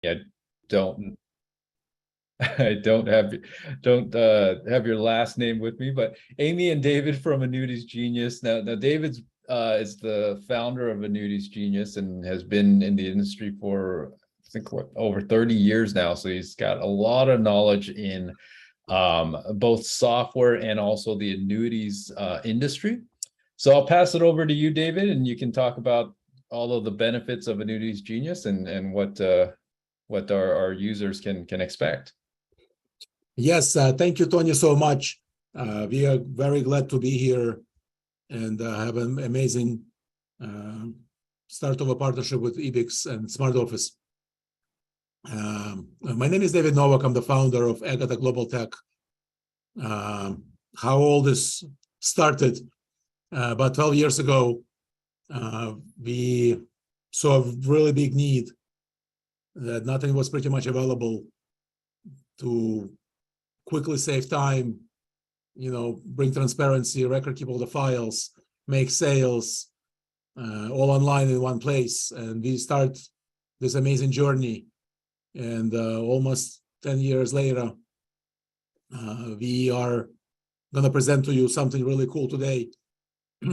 Yeah, don't I don't have your last name with me, but Amy and David from Annuities Genius. Now David's is the founder of Annuities Genius and has been in the industry for I think what over 30 years now. So he's got a lot of knowledge in both software and also the annuities industry. So I'll pass it over to you, David, and you can talk about all of the benefits of Annuities Genius and what our users can expect. Yes, thank you, Tony, so much. We are very glad to be here and have an amazing start of a partnership with EBIX and SmartOffice. My name is David Novak. I'm the founder of Agata Global Tech. How all this started about 12 years ago, we saw a really big need that nothing was pretty much available to quickly save time, bring transparency, record keep all the files, make sales, all online in one place. And we start this amazing journey. And almost 10 years later, we are going to present to you something really cool today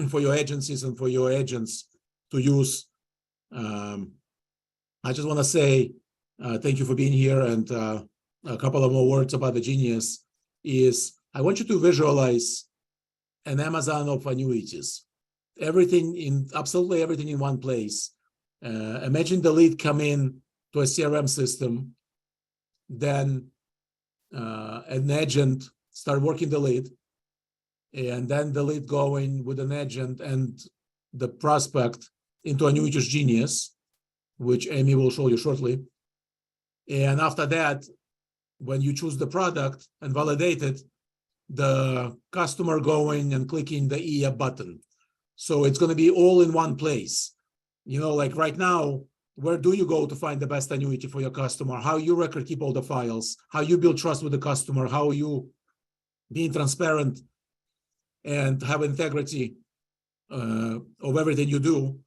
for your agencies and for your agents to use. I just want to say thank you for being here, and a couple of more words about the Genius is I want you to visualize an Amazon of annuities. Absolutely everything in one place. Imagine the lead come in to a CRM system, then an agent start working the lead, and then the lead going with an agent and the prospect into Annuities Genius, which Amy will show you shortly. And after that, when you choose the product and validate it, the customer going and clicking the EA button. So it's going to be all in one place. Like right now, where do you go to find the best annuity for your customer? How you record keep all the files, how you build trust with the customer, how you being transparent and have integrity of everything you do.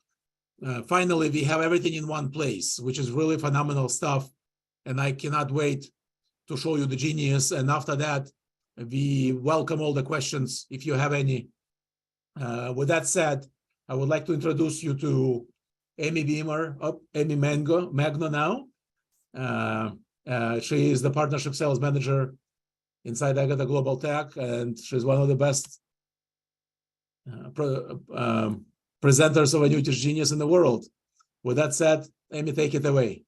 Finally, we have everything in one place, which is really phenomenal stuff. And I cannot wait to show you the Genius. And after that, we welcome all the questions if you have any. With that said, I would like to introduce you to Amy Magno now. She is the partnership sales manager inside Agata Global Tech, and she's one of the best presenters of Annuities Genius in the world. With that said, Amy, take it away.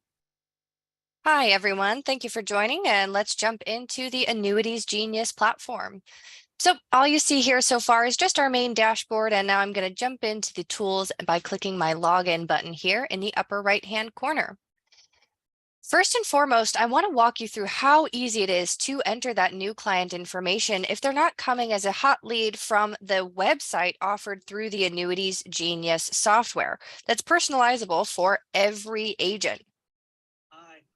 Hi, everyone. Thank you for joining, and let's jump into the Annuities Genius platform. So all you see here so far is just our main dashboard, and now I'm going to jump into the tools by clicking my login button here in the upper right-hand corner. First and foremost, I want to walk you through how easy it is to enter that new client information if they're not coming as a hot lead from the website offered through the Annuities Genius software that's personalizable for every agent.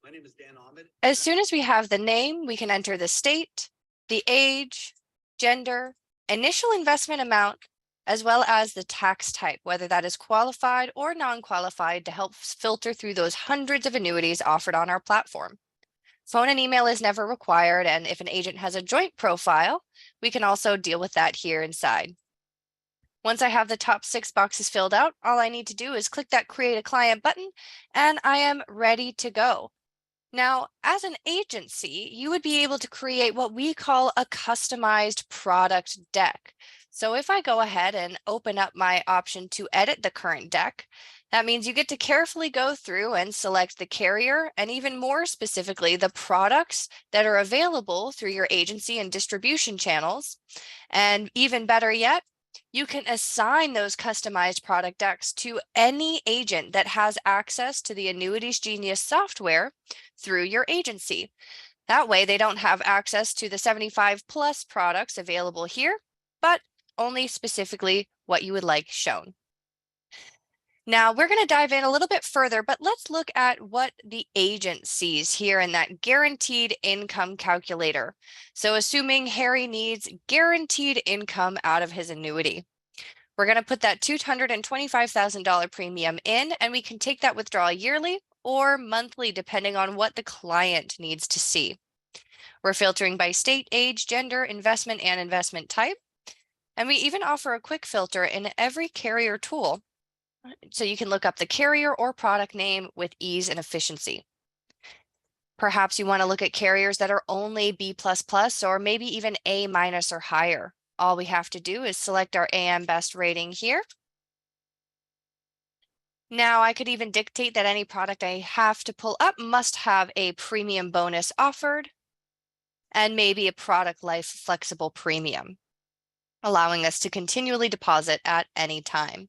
My name is Dan Ahmed. As soon as we have the name, we can enter the state, the age, gender, initial investment amount, as well as the tax type, whether that is qualified or non-qualified, to help filter through those hundreds of annuities offered on our platform. Phone and email is never required, and if an agent has a joint profile, we can also deal with that here inside. Once I have the top 6 boxes filled out, all I need to do is click that Create a Client button, and I am ready to go. Now, as an agency, you would be able to create what we call a customized product deck. So if I go ahead and open up my option to edit the current deck, that means you get to carefully go through and select the carrier, and even more specifically, the products that are available through your agency and distribution channels. And even better yet, you can assign those customized product decks to any agent that has access to the Annuities Genius software through your agency. That way, they don't have access to the 75 plus products available here, but only specifically what you would like shown. Now, we're going to dive in a little bit further, but let's look at what the agent sees here in that guaranteed income calculator. So assuming Harry needs guaranteed income out of his annuity, we're going to put that $225,000 premium in, and we can take that withdrawal yearly or monthly, depending on what the client needs to see. We're filtering by state, age, gender, investment, and investment type. And we even offer a quick filter in every carrier tool, so you can look up the carrier or product name with ease and efficiency. Perhaps you want to look at carriers that are only B++ or maybe even A- or higher. All we have to do is select our AM Best rating here. Now I could even dictate that any product I have to pull up must have a premium bonus offered and maybe a product life flexible premium, allowing us to continually deposit at any time.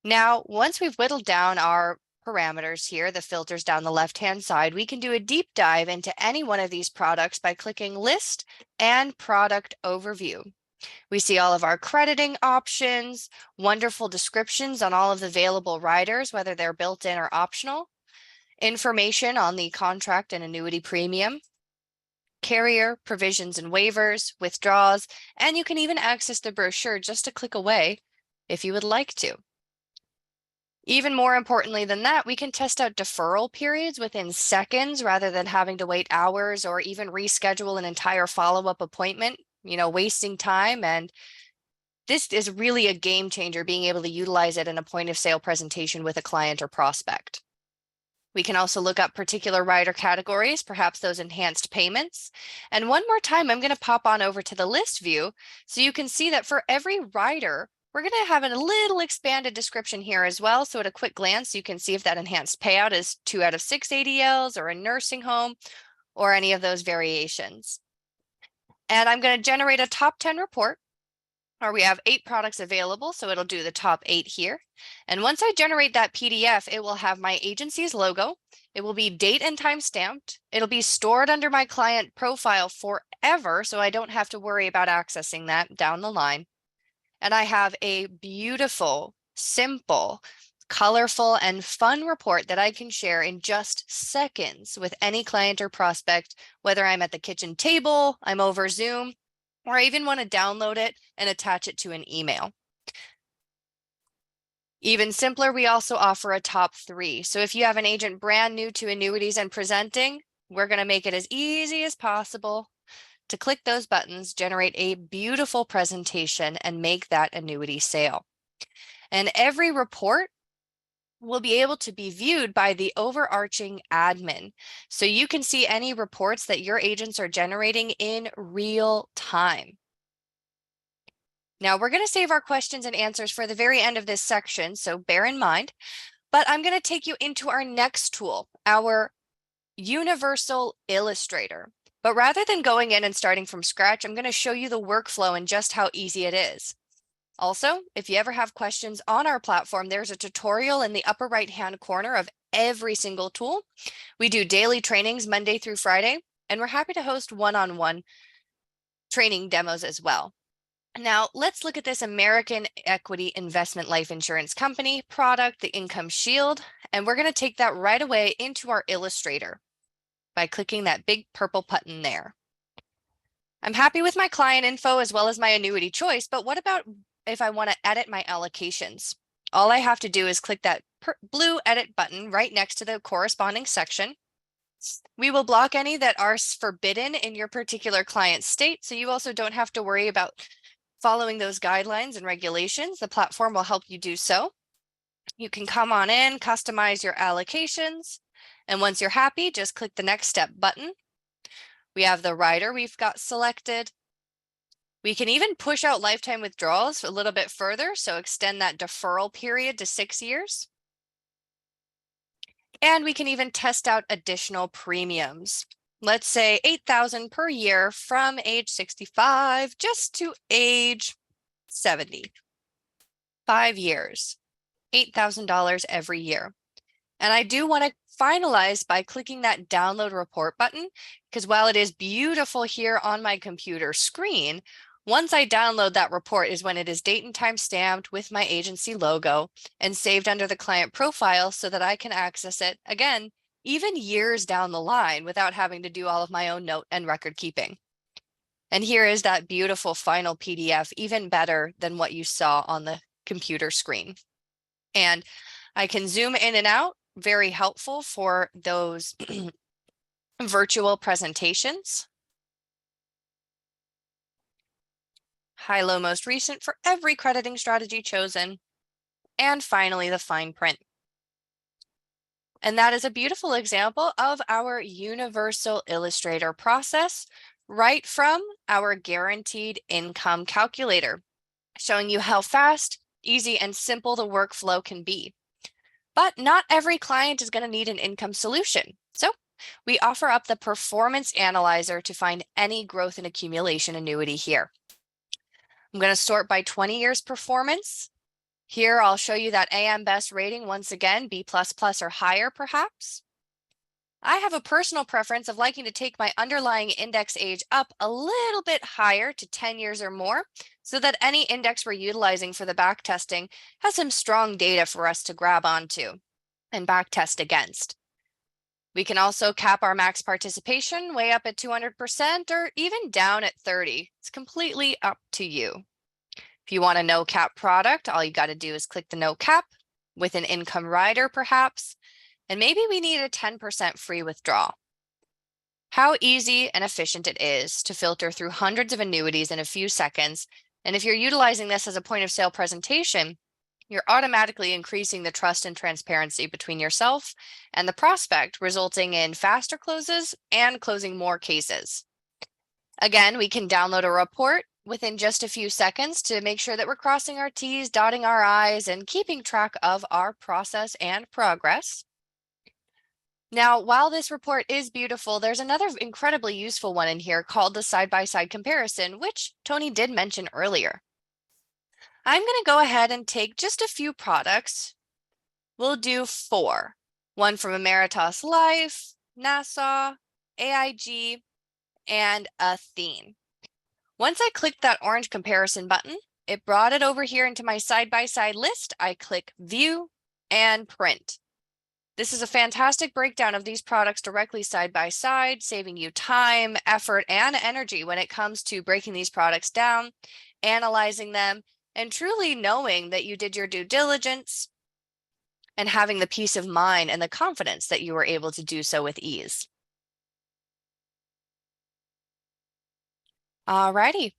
Now, once we've whittled down our parameters here, the filters down the left-hand side, we can do a deep dive into any one of these products by clicking List and Product Overview. We see all of our crediting options, wonderful descriptions on all of the available riders, whether they're built in or optional, information on the contract and annuity premium, carrier, provisions and waivers, withdrawals, and you can even access the brochure just a click away if you would like to. Even more importantly than that, we can test out deferral periods within seconds rather than having to wait hours or even reschedule an entire follow-up appointment, wasting time. And this is really a game changer, being able to utilize it in a point of sale presentation with a client or prospect. We can also look up particular rider categories, perhaps those enhanced payments. And one more time, I'm going to pop on over to the list view so you can see that for every rider, we're going to have a little expanded description here as well. So at a quick glance, you can see if that enhanced payout is 2 out of 6 ADLs or a nursing home or any of those variations. And I'm going to generate a top 10 report, or we have 8 products available. So it'll do the top 8 here. And once I generate that PDF, it will have my agency's logo. It will be date and time stamped. It'll be stored under my client profile forever, so I don't have to worry about accessing that down the line. And I have a beautiful, simple, colorful, and fun report that I can share in just seconds with any client or prospect, whether I'm at the kitchen table, I'm over Zoom, or I even want to download it and attach it to an email. Even simpler, we also offer a top 3. So if you have an agent brand new to annuities and presenting, we're going to make it as easy as possible to click those buttons, generate a beautiful presentation, and make that annuity sale. And every report will be able to be viewed by the overarching admin. So you can see any reports that your agents are generating in real time. Now we're going to save our questions and answers for the very end of this section, so bear in mind, but I'm going to take you into our next tool, our Universal Illustrator. But rather than going in and starting from scratch, I'm going to show you the workflow and just how easy it is. Also, if you ever have questions on our platform, there's a tutorial in the upper right-hand corner of every single tool. We do daily trainings Monday through Friday, and we're happy to host one-on-one training demos as well. Now, let's look at this American Equity Investment Life Insurance Company product, the Income Shield, and we're going to take that right away into our Illustrator by clicking that big purple button there. I'm happy with my client info as well as my annuity choice, but what about if I want to edit my allocations? All I have to do is click that blue edit button right next to the corresponding section. We will block any that are forbidden in your particular client state, so you also don't have to worry about following those guidelines and regulations. The platform will help you do so. You can come on in, customize your allocations, and once you're happy, just click the next step button. We have the rider we've got selected. We can even push out lifetime withdrawals a little bit further, so extend that deferral period to 6 years. And we can even test out additional premiums. Let's say $8,000 per year from age 65 just to age 70. 5 years, $8,000 every year. And I do want to finalize by clicking that download report button, because while it is beautiful here on my computer screen, once I download that report is when it is date and time stamped with my agency logo and saved under the client profile so that I can access it again, even years down the line without having to do all of my own note and record keeping. And here is that beautiful final PDF, even better than what you saw on the computer screen. And I can zoom in and out very helpful for those virtual presentations. High, low, most recent for every crediting strategy chosen. And finally, the fine print. And that is a beautiful example of our universal illustrator process right from our guaranteed income calculator, showing you how fast, easy, and simple the workflow can be. But not every client is going to need an income solution. So we offer up the performance analyzer to find any growth and accumulation annuity here. I'm going to sort by 20 years performance. Here, I'll show you that AM Best rating once again, B++ or higher perhaps. I have a personal preference of liking to take my underlying index age up a little bit higher to 10 years or more, so that any index we're utilizing for the back testing has some strong data for us to grab onto and back test against. We can also cap our max participation way up at 200% or even down at 30. It's completely up to you. If you want a no cap product, all you got to do is click the no cap with an income rider perhaps, and maybe we need a 10% free withdrawal. How easy and efficient it is to filter through hundreds of annuities in a few seconds. And if you're utilizing this as a point of sale presentation, you're automatically increasing the trust and transparency between yourself and the prospect, resulting in faster closes and closing more cases. Again, we can download a report within just a few seconds to make sure that we're crossing our T's, dotting our I's, and keeping track of our process and progress. Now, while this report is beautiful, there's another incredibly useful one in here called the side-by-side comparison, which Tony did mention earlier. I'm going to go ahead and take just a few products. We'll do 4. One from Emeritus Life, Nassau, AIG, and Athene. Once I clicked that orange comparison button, it brought it over here into my side-by-side list. I click View and Print. This is a fantastic breakdown of these products directly side by side, saving you time, effort, and energy when it comes to breaking these products down, analyzing them, and truly knowing that you did your due diligence and having the peace of mind and the confidence that you were able to do so with ease. Alrighty.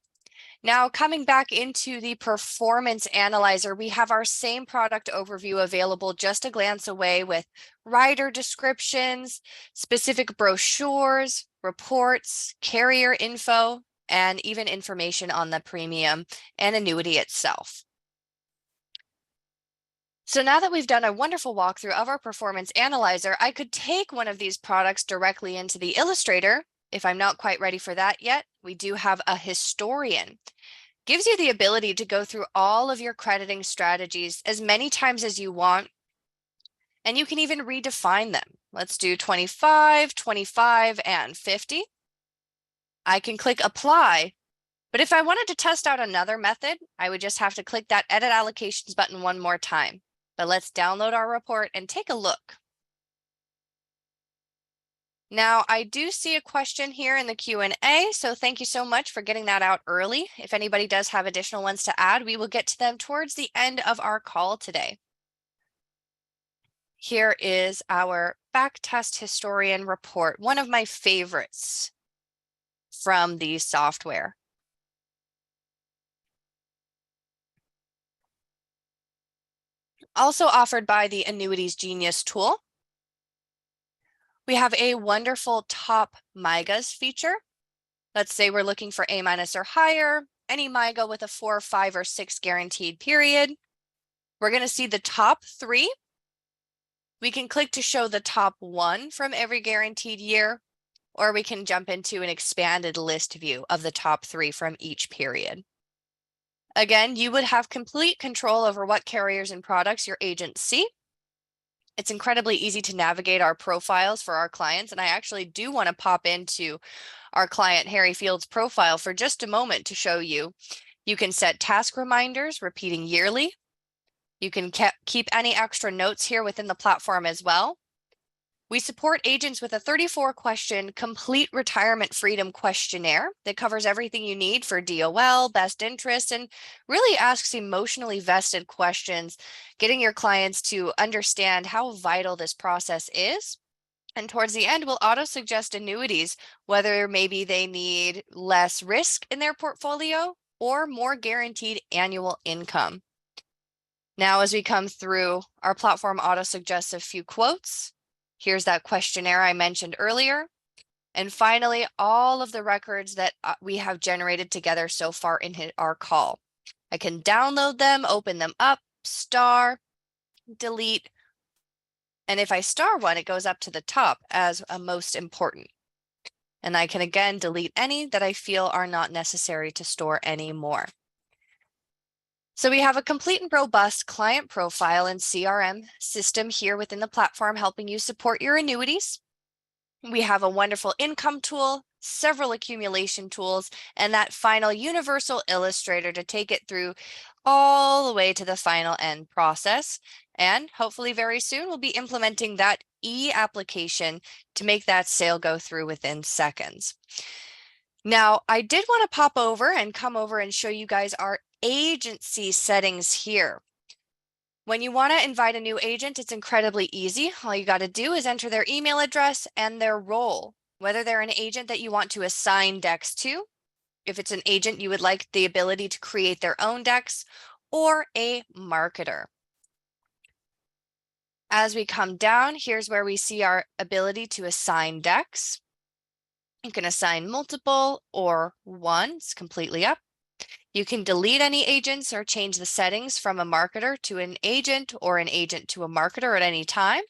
Now, coming back into the performance analyzer, we have our same product overview available just a glance away with rider descriptions, specific brochures, reports, carrier info, and even information on the premium and annuity itself. So now that we've done a wonderful walkthrough of our performance analyzer, I could take one of these products directly into the illustrator. If I'm not quite ready for that yet, we do have a historian. Gives you the ability to go through all of your crediting strategies as many times as you want, and you can even redefine them. Let's do 25, 25, and 50. I can click apply, but if I wanted to test out another method, I would just have to click that edit allocations button one more time. But let's download our report and take a look. Now, I do see a question here in the Q&A, so thank you so much for getting that out early. If anybody does have additional ones to add, we will get to them towards the end of our call today. Here is our backtest historian report, one of my favorites from the software. Also offered by the Annuities Genius tool. We have a wonderful top MIGAs feature. Let's say we're looking for A- or higher, any MIGA with a 4, 5, or 6 guaranteed period. We're going to see the top 3. We can click to show the top 1 from every guaranteed year, or we can jump into an expanded list view of the top 3 from each period. Again, you would have complete control over what carriers and products your agents see. It's incredibly easy to navigate our profiles for our clients, and I actually do want to pop into our client Harry Field's profile for just a moment to show you. You can set task reminders repeating yearly. You can keep any extra notes here within the platform as well. We support agents with a 34-question complete retirement freedom questionnaire that covers everything you need for DOL, best interest, and really asks emotionally vested questions, getting your clients to understand how vital this process is. And towards the end, we'll auto-suggest annuities, whether maybe they need less risk in their portfolio or more guaranteed annual income. Now, as we come through, our platform auto-suggests a few quotes. Here's that questionnaire I mentioned earlier. And finally, all of the records that we have generated together so far in our call. I can download them, open them up, star, delete. And if I star one, it goes up to the top as a most important. And I can again delete any that I feel are not necessary to store anymore. So we have a complete and robust client profile and CRM system here within the platform, helping you support your annuities. We have a wonderful income tool, several accumulation tools, and that final universal illustrator to take it through all the way to the final end process. And hopefully very soon we'll be implementing that e-application to make that sale go through within seconds. Now, I did want to pop over and come over and show you guys our agency settings here. When you want to invite a new agent, it's incredibly easy. All you got to do is enter their email address and their role, whether they're an agent that you want to assign decks to, if it's an agent you would like the ability to create their own decks, or a marketer. As we come down, here's where we see our ability to assign decks. You can assign multiple or one, it's completely up. You can delete any agents or change the settings from a marketer to an agent or an agent to a marketer at any time.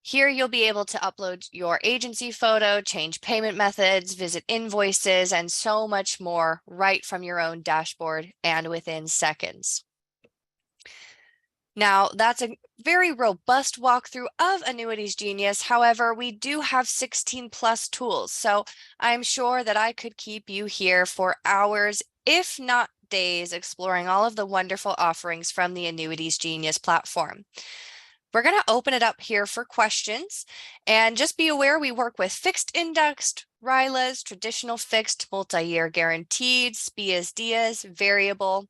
Here you'll be able to upload your agency photo, change payment methods, visit invoices, and so much more right from your own dashboard and within seconds. Now, that's a very robust walkthrough of Annuities Genius. However, we do have 16 plus tools, so I'm sure that I could keep you here for hours, if not days, exploring all of the wonderful offerings from the Annuities Genius platform. We're going to open it up here for questions, and just be aware we work with fixed indexed, RILAs, traditional fixed, multi-year guaranteed, SPIAs, DIAs, variable.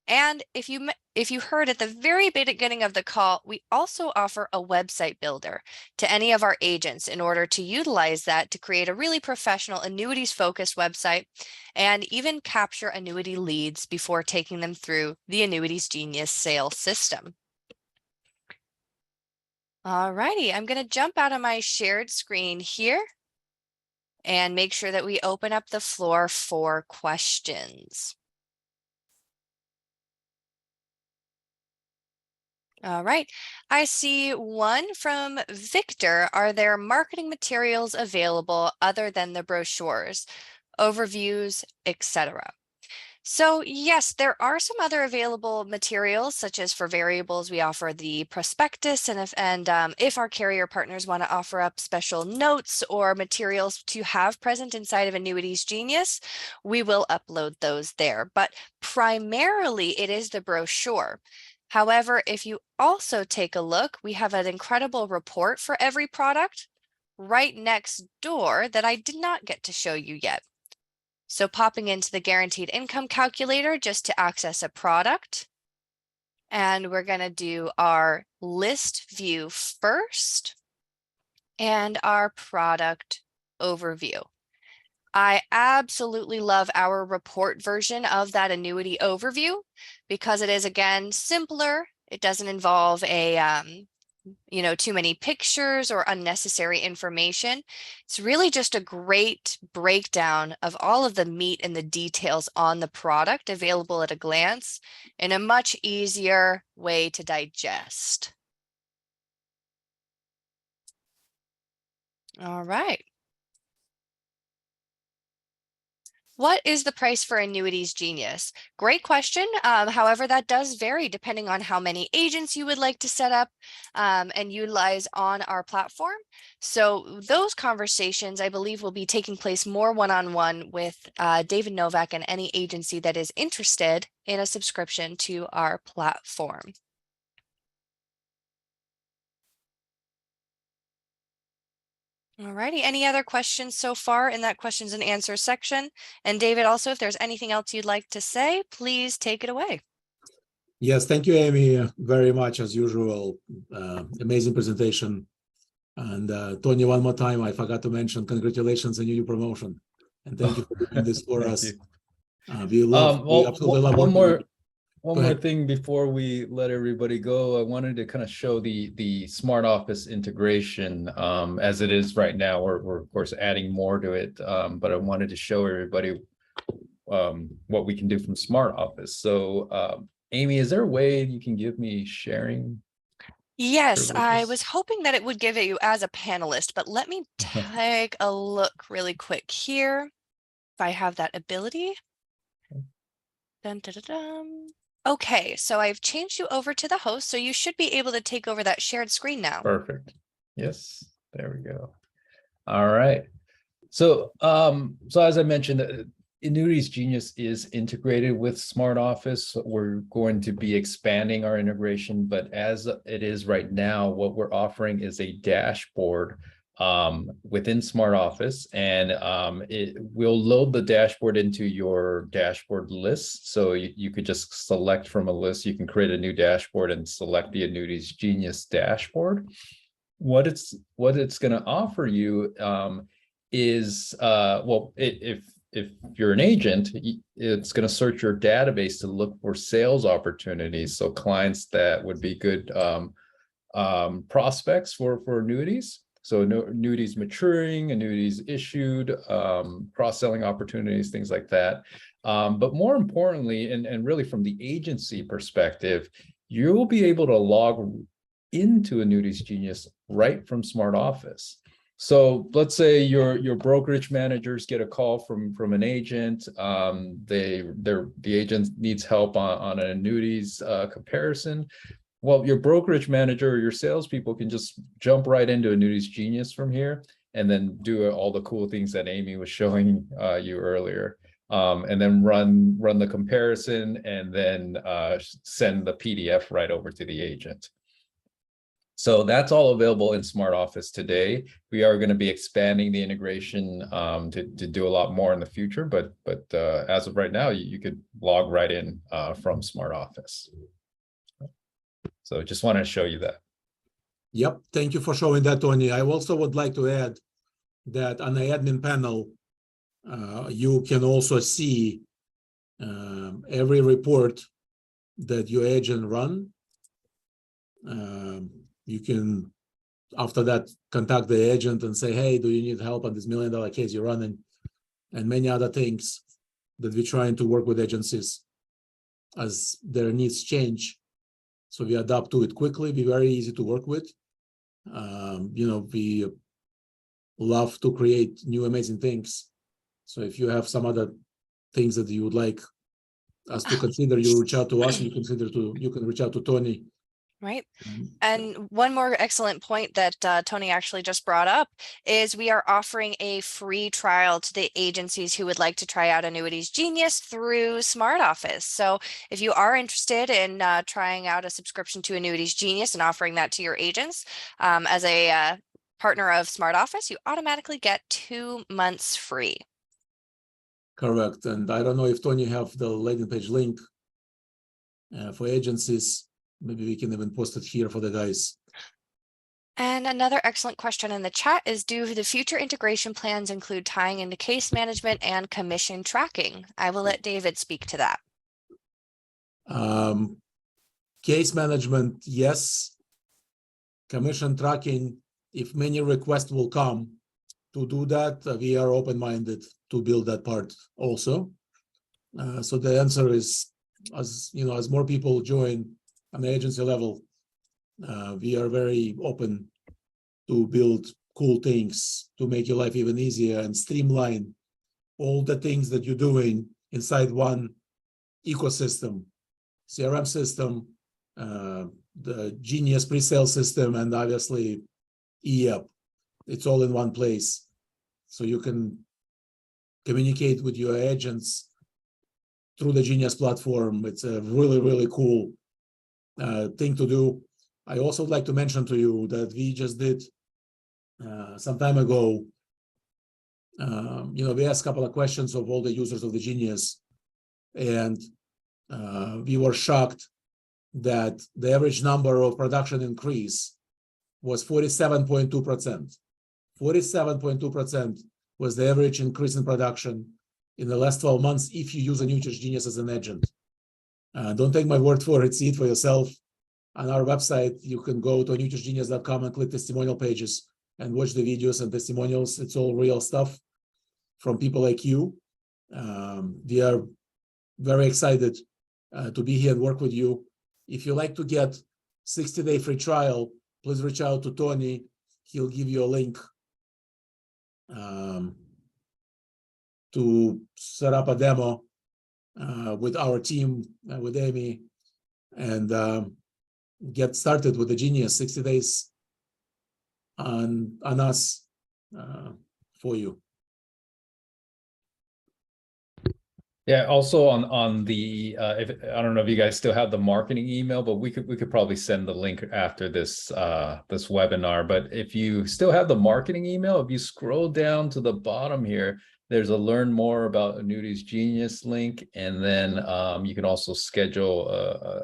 And if you heard at the very beginning of the call, we also offer a website builder to any of our agents in order to utilize that to create a really professional annuities focused website and even capture annuity leads before taking them through the Annuities Genius sales system. All righty, I'm going to jump out of my shared screen here and make sure that we open up the floor for questions. All right, I see one from Victor. Are there marketing materials available other than the brochures, overviews, etc.? So yes, there are some other available materials, such as for variables, we offer the prospectus, and if our carrier partners want to offer up special notes or materials to have present inside of Annuities Genius, we will upload those there. But primarily it is the brochure. However, if you also take a look, we have an incredible report for every product right next door that I did not get to show you yet. So popping into the guaranteed income calculator just to access a product. And we're going to do our list view first and our product overview. I absolutely love our report version of that annuity overview because it is, again, simpler. It doesn't involve too many pictures or unnecessary information. It's really just a great breakdown of all of the meat and the details on the product available at a glance in a much easier way to digest. All right. What is the price for Annuities Genius? Great question. However, that does vary depending on how many agents you would like to set up and utilize on our platform. So those conversations, I believe, will be taking place more one-on-one with David Novak and any agency that is interested in a subscription to our platform. Alrighty, any other questions so far in that questions and answers section? And David, also, if there's anything else you'd like to say, please take it away. Yes, thank you, Amy, very much as usual. Amazing presentation. And Tony, one more time, I forgot to mention congratulations on your new promotion. And thank you for doing this for Thank us. you. We absolutely love one working with more you. One Go more ahead. thing before we let everybody go, I wanted to kind of show the SmartOffice integration as it is right now. We're of course adding more to it, but I wanted to show everybody what we can do from SmartOffice. So Amy, is there a way you can give me sharing? Yes, I privileges? was hoping that it would give it you as a panelist, but let me take a look really quick here. If I have that ability. Dun, dun, dun, dun. Okay, so I've changed you over to the host, so you should be able to take over that shared screen now. Perfect. Yes, there we go. All right. So as I mentioned, Annuities Genius is integrated with SmartOffice. We're going to be expanding our integration, but as it is right now, what we're offering is a dashboard within SmartOffice, and it will load the dashboard into your dashboard list. So you could just select from a list. You can create a new dashboard and select the Annuities Genius dashboard. What it's going to offer you is if you're an agent, it's going to search your database to look for sales opportunities. So clients that would be good prospects for annuities. So annuities maturing, annuities issued, cross-selling opportunities, things like that. But more importantly, and really from the agency perspective, you will be able to log into Annuities Genius right from SmartOffice. So let's say your brokerage managers get a call from an agent. The agent needs help on an annuities comparison. Well, your brokerage manager or your salespeople can just jump right into Annuities Genius from here and then do all the cool things that Amy was showing you earlier. And then run the comparison and then send the PDF right over to the agent. So that's all available in SmartOffice today. We are going to be expanding the integration to do a lot more in the future, but as of right now, you could log right in from SmartOffice. So just wanted to show you that. Yep, thank you for showing that, Tony. I also would like to add that on the admin panel, you can also see every report that your agent run. You can, after that, contact the agent and say, hey, do you need help on this $1 million case you're running? And many other things that we're trying to work with agencies as their needs change. So we adapt to it quickly, be very easy to work with. We love to create new amazing things. So if you have some other things that you would like us to consider, you reach out to us, and you can reach out to Tony. Right. And one more excellent point that Tony actually just brought up is we are offering a free trial to the agencies who would like to try out Annuities Genius through SmartOffice. So if you are interested in trying out a subscription to Annuities Genius and offering that to your agents as a partner of SmartOffice, you automatically get 2 months free. Correct. And I don't know if Tony have the landing page link for agencies. Maybe we can even post it here for the guys. And another excellent question in the chat is, do the future integration plans include tying into case management and commission tracking? I will let David speak to that. Case management, yes. Commission tracking, if many requests will come to do that, we are open-minded to build that part also. So the answer is, as more people join on the agency level, we are very open to build cool things to make your life even easier and streamline all the things that you're doing inside one ecosystem, CRM system, the Genius pre-sale system, and obviously EAP. It's all in one place. So you can communicate with your agents through the Genius platform. It's a really, really cool thing to do. I also would like to mention to you that we just did some time ago, we asked a couple of questions of all the users of the Genius, and we were shocked that the average number of production increase was 47.2%. 47.2% was the average increase in production in the last 12 months if you use Annuities Genius as an agent. Don't take my word for it, see it for yourself. On our website, you can go to annuitiesgenius.com and click testimonial pages and watch the videos and testimonials. It's all real stuff from people like you. We are very excited to be here and work with you. If you like to get 60-day free trial, please reach out to Tony. He'll give you a link to set up a demo with our team, with Amy, and get started with the Genius. 60 days on us for you. Yeah, also on the if I don't know if you guys still have the marketing email, but we could probably send the link after this this webinar. But if you still have the marketing email, if you scroll down to the bottom here, there's a learn more about Annuities Genius link, and then you can also schedule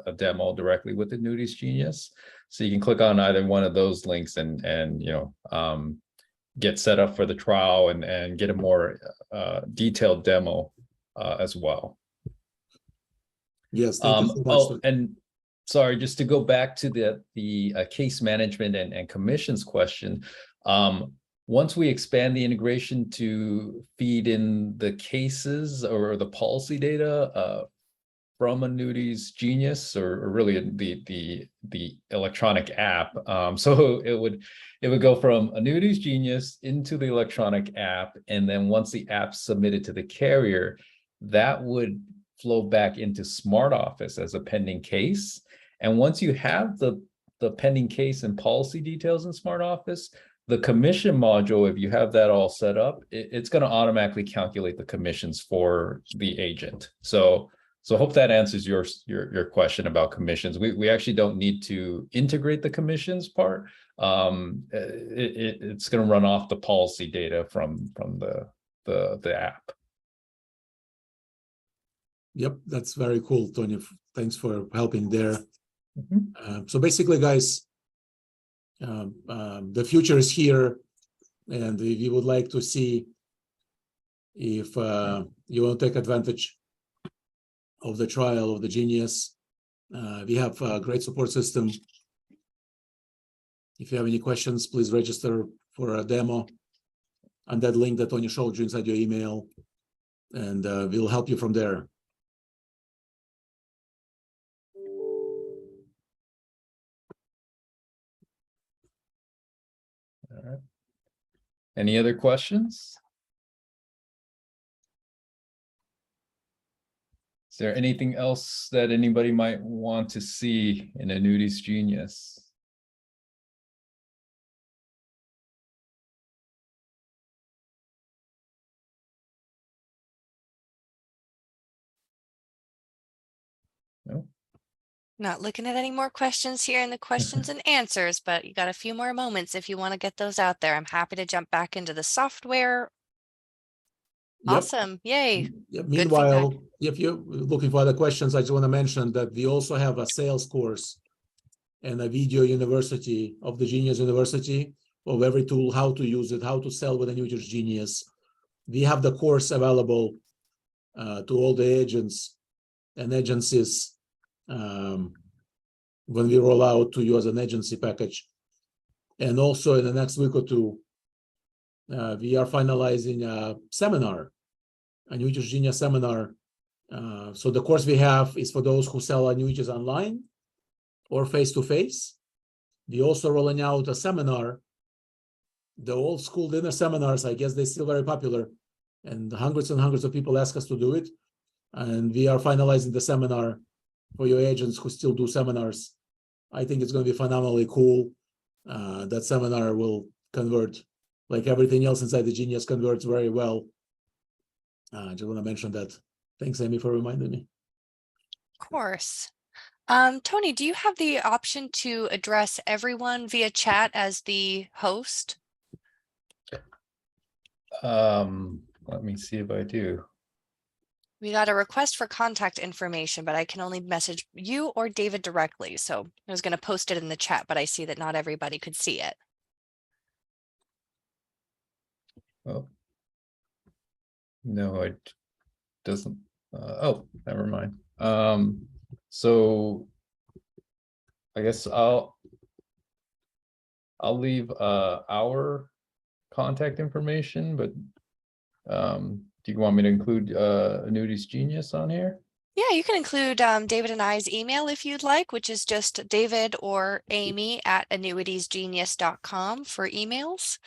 a demo directly with Annuities Genius. So you can click on either one of those links and get set up for the trial and get a more detailed demo as well. Yes, thank you so much. Oh, and sorry, just to go back to the case management and commissions question. Once we expand the integration to feed in the cases or the policy data from Annuities Genius, or really the electronic app, so it would go from Annuities Genius into the electronic app, and then once the app's submitted to the carrier, that would flow back into SmartOffice as a pending case. And once you have the pending case and policy details in SmartOffice, the commission module, if you have that all set up, it's going to automatically calculate the commissions for the agent. So I hope that answers your question about commissions. We actually don't need to integrate the commissions part. It's going to run off the policy data from the app. Yep, that's very cool, Tony. Thanks for helping there. Mm-hmm. So basically, guys, the future is here, and we would like to see if you want to take advantage of the trial of the Genius. We have a great support system. If you have any questions, please register for a demo on that link that Tony showed you inside your email, and we'll help you from there. All right. Any other questions? Is there anything else that anybody might want to see in Annuities Genius? No? Not looking at any more questions here in the questions and answers, but you got a few more moments if you want to get those out there. I'm happy to jump back into the software. Yep. Awesome. Yay. Yep. Meanwhile, if you're looking for other questions, I just want to mention that we also have a sales course and a video university of the Genius University of every tool, how to use it, how to sell with Annuities Genius. We have the course available to all the agents and agencies when we roll out to you as an agency package. And also in the next week or two, we are finalizing a seminar, Annuities Genius seminar. So the course we have is for those who sell annuities online or face-to-face. We also rolling out a seminar. The old school dinner seminars, I guess they're still very popular, and hundreds of people ask us to do it. And we are finalizing the seminar for your agents who still do seminars. I think it's going to be phenomenally cool. That seminar will convert, like everything else inside the Genius converts very well. I just want to mention that. Thanks, Amy, for reminding me. Of course. Tony, do you have the option to address everyone via chat as the host? Let me see if I do. We got a request for contact information, but I can only message you or David directly. So I was going to post it in the chat, but I see that not everybody could see it. Oh. No, it doesn't. Oh, never mind. So I guess I'll leave our contact information, but do you want me to include Annuities Genius on here? Yeah, you can include David and I's email if you'd like, which is just David or Amy at annuitiesgenius.com for emails.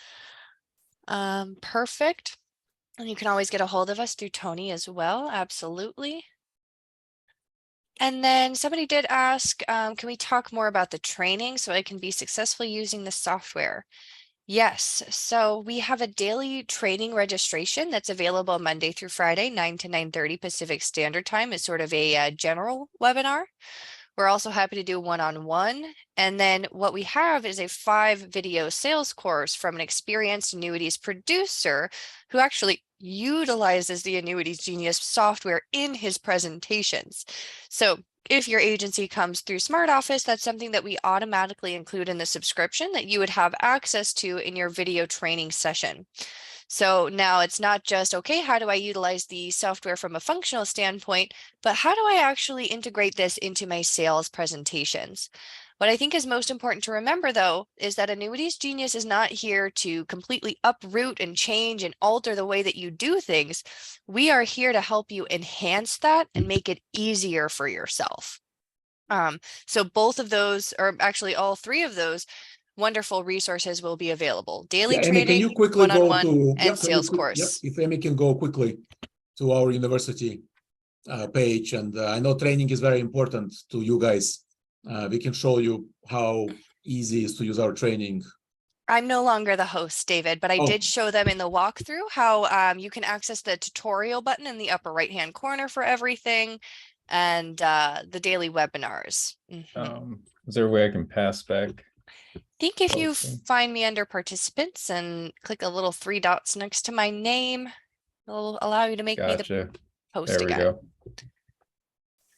Perfect. And you can always get a hold of us through Tony as well. Absolutely. And then somebody did ask, can we talk more about the training so I can be successful using the software? Yes, so we have a daily training registration that's available Monday through Friday, 9 to 9:30 Pacific Standard Time. Is sort of a general webinar. We're also happy to do one-on-one. And then what we have is a 5-video sales course from an experienced annuities producer who actually utilizes the Annuities Genius software in his presentations. So if your agency comes through SmartOffice, that's something that we automatically include in the subscription that you would have access to in your video training session. So now it's not just, okay, how do I utilize the software from a functional standpoint, but how do I actually integrate this into my sales presentations? What I think is most important to remember, though, is that Annuities Genius is not here to completely uproot and change and alter the way that you do things. We are here to help you enhance that and make it easier for yourself. So both of those, or actually all 3 of those wonderful resources will be available. Daily Yeah, Amy, can you training, quickly go one-on-one, to, and sales yep, course. if Amy can go quickly to our university page, and I know training is very important to you guys. We can show you how easy it is to use our training. I'm no longer the host, David, but I did show them in the walkthrough how you can access the tutorial button in the upper right-hand corner for everything, and the daily webinars. Is there a way I can pass back? I think if you Posting. find me under participants and click a little 3 dots next to my name, it'll allow you to make me the Gotcha. host There we again. go.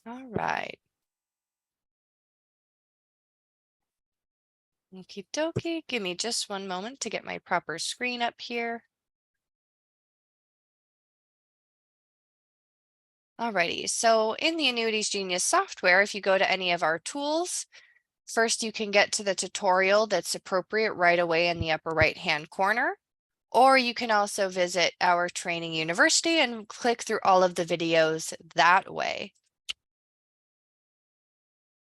All right. Okie dokie. Give me just one moment to get my proper screen up here. Alrighty, so in the Annuities Genius software, if you go to any of our tools, first you can get to the tutorial that's appropriate right away in the upper right-hand corner, or you can also visit our training university and click through all of the videos that way.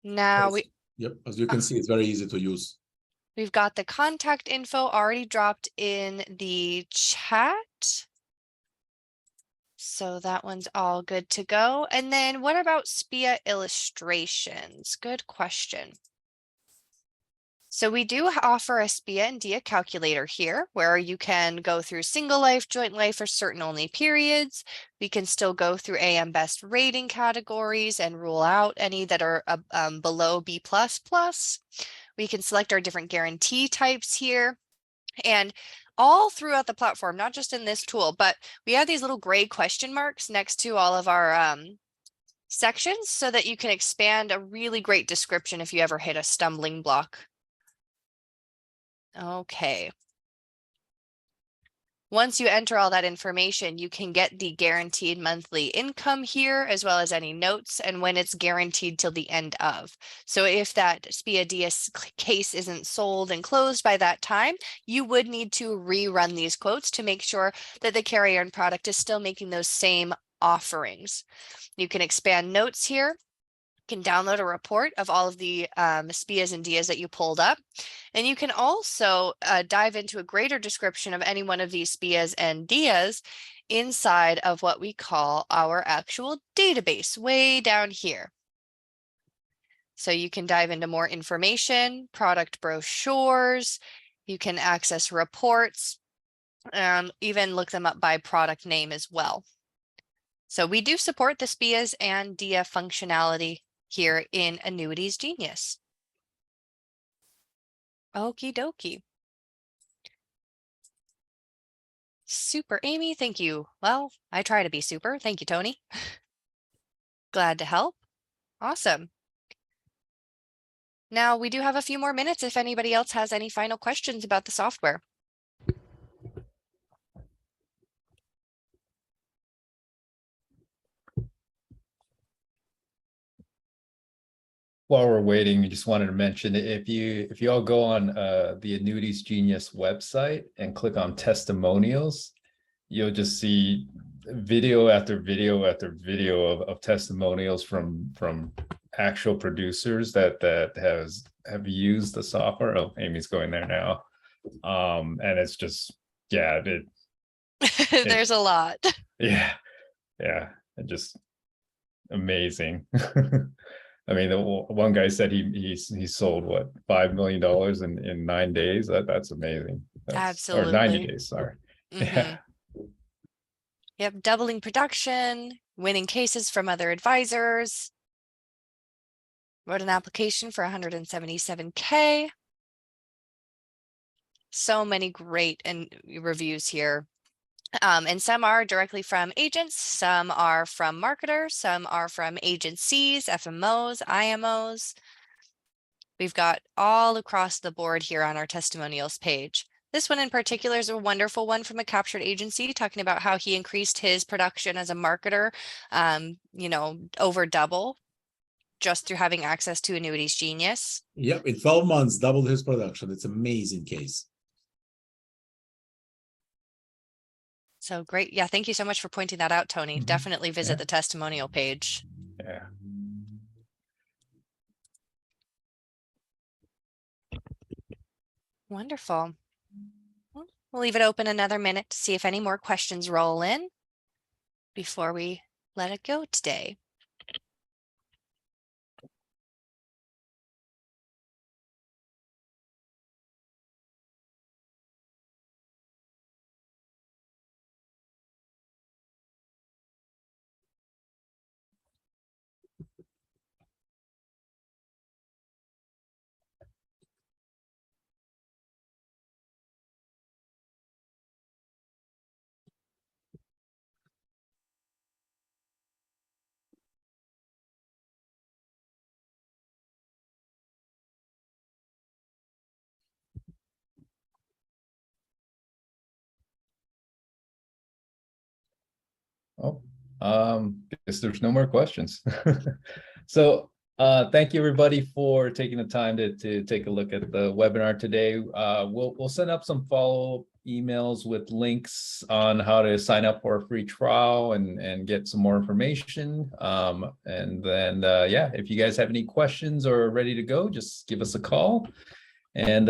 Now Yep, as you can see, it's very easy to use. we've got the contact info already dropped in the chat. So that one's all good to go. And then what about SPIA illustrations? Good question. So we do offer a SPIA and DIA calculator here where you can go through single life, joint life, or certain only periods. We can still go through AM Best rating categories and rule out any that are below B++. We can select our different guarantee types here. And all throughout the platform, not just in this tool, but we have these little gray question marks next to all of our sections so that you can expand a really great description if you ever hit a stumbling block. Okay. Once you enter all that information, you can get the guaranteed monthly income here, as well as any notes and when it's guaranteed till the end of. So if that SPIA DS case isn't sold and closed by that time, you would need to rerun these quotes to make sure that the carrier and product is still making those same offerings. You can expand notes here. You can download a report of all of the SPIAs and DIAs that you pulled up. And you can also dive into a greater description of any one of these SPIAs and DIAs inside of what we call our actual database way down here. So you can dive into more information, product brochures, you can access reports, even look them up by product name as well. So we do support the SPIAs and DIA functionality here in Annuities Genius. Okie dokie. Super, Amy. Thank you. Well, I try to be super. Thank you, Tony. Glad to help. Awesome. Now we do have a few more minutes if anybody else has any final questions about the software. While we're waiting, we just wanted to mention that if you all go on the Annuities Genius website and click on testimonials, you'll just see video after video after video of testimonials from actual producers that have used the software. Oh, Amy's going there now. And it's just, yeah, There's a lot. yeah, and just amazing. I mean, the one guy said he sold what, $5 million in 9 days. That's amazing. Absolutely. Or 90 days, sorry. Yeah. Yep, doubling production, winning cases from other advisors. Wrote an application for 177K. So many great reviews here. And some are directly from agents, some are from marketers, some are from agencies, FMOs, IMOs. We've got all across the board here on our testimonials page. This one in particular is a wonderful one from a captured agency talking about how he increased his production as a marketer, over double just through having access to Annuities Genius. Yep, in 12 months, doubled his production. It's an amazing case. So great. Yeah, thank you so much for pointing that out, Tony. Definitely visit the testimonial page. Yeah. Wonderful. We'll leave it open another minute to see if any more questions roll in before we let it go today. Oh, guess there's no more questions. So thank you everybody for taking the time to take a look at the webinar today. We'll send up some follow-up emails with links on how to sign up for a free trial and get some more information. And then yeah, if you guys have any questions or are ready to go, just give us a call, and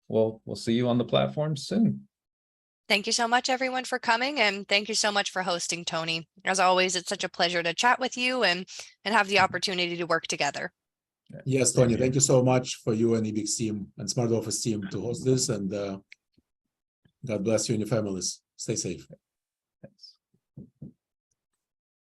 we'll see you on the platform soon. Thank you so much, everyone, for coming, and thank you so much for hosting, Tony. As always, it's such a pleasure to chat with you and have the opportunity to work together. Yes, Tony, thank you so much for you and EBIX team and SmartOffice team to host this, and God bless you and your families. Stay safe. Thanks.